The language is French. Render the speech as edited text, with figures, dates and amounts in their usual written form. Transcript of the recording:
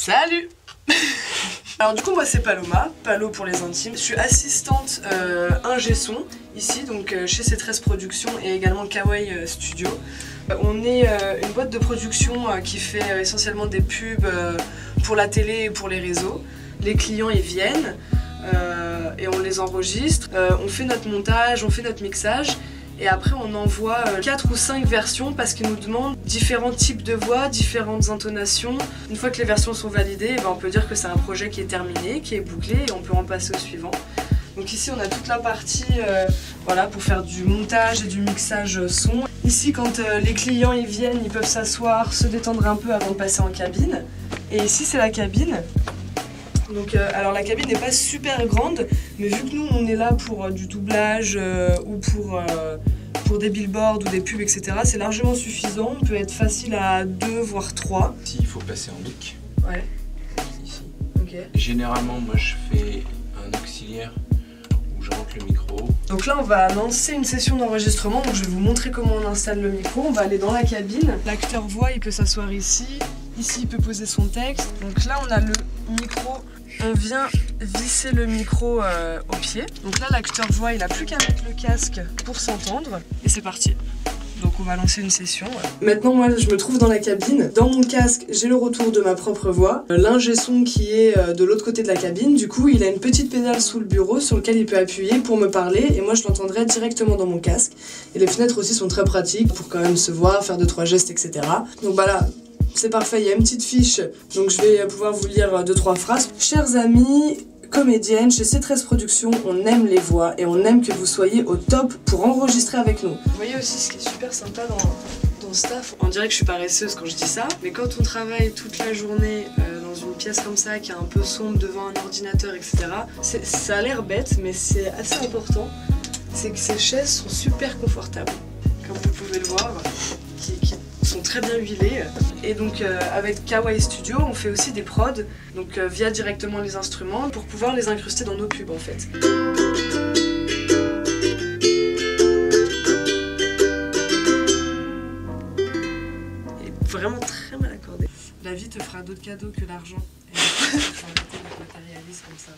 Salut. Alors du coup moi c'est Paloma, Palo pour les intimes. Je suis assistante ingé son ici, donc chez C13 Productions et également Kawaii Studio. On est une boîte de production qui fait essentiellement des pubs pour la télé et pour les réseaux. Les clients ils viennent et on les enregistre, on fait notre montage, on fait notre mixage. Et après on envoie 4 ou 5 versions parce qu'ils nous demandent différents types de voix, différentes intonations. Une fois que les versions sont validées, on peut dire que c'est un projet qui est terminé, qui est bouclé et on peut en passer au suivant. Donc ici on a toute la partie voilà, pour faire du montage et du mixage son. Ici quand les clients ils viennent, ils peuvent s'asseoir, se détendre un peu avant de passer en cabine. Et ici c'est la cabine. Donc, alors la cabine n'est pas super grande, mais vu que nous on est là pour du doublage ou pour des billboards ou des pubs, etc., c'est largement suffisant. On peut être facile à 2 voire 3. Ici il faut passer en mic. Ouais. Ici. Ok. Généralement moi je fais un auxiliaire où je rentre le micro. Donc là on va lancer une session d'enregistrement, donc je vais vous montrer comment on installe le micro. On va aller dans la cabine. L'acteur voix, il peut s'asseoir ici. Ici il peut poser son texte. Donc là on a le micro. On vient visser le micro au pied. Donc là, l'acteur voix, il n'a plus qu'à mettre le casque pour s'entendre. Et c'est parti. Donc on va lancer une session. Maintenant, moi, je me trouve dans la cabine. Dans mon casque, j'ai le retour de ma propre voix. L'ingé son qui est de l'autre côté de la cabine. Du coup, il a une petite pédale sous le bureau sur lequel il peut appuyer pour me parler. Et moi, je l'entendrai directement dans mon casque. Et les fenêtres aussi sont très pratiques pour quand même se voir, faire 2-3 gestes, etc. Donc bah là, c'est parfait, il y a une petite fiche, donc je vais pouvoir vous lire 2-3 phrases. Chers amis, comédiennes, chez C13 Productions, on aime les voix et on aime que vous soyez au top pour enregistrer avec nous. Vous voyez aussi ce qui est super sympa dans le staff, on dirait que je suis paresseuse quand je dis ça, mais quand on travaille toute la journée dans une pièce comme ça, qui est un peu sombre devant un ordinateur, etc., ça a l'air bête, mais c'est assez important, c'est que ces chaises sont super confortables, comme vous pouvez le voir, qui sont très bien huilés. Et donc avec Kawaii Studio, on fait aussi des prods, donc via directement les instruments, pour pouvoir les incruster dans nos pubs en fait. Et vraiment très mal accordé. La vie te fera d'autres cadeaux que l'argent. Et faut arrêter d'être matérialiste comme ça.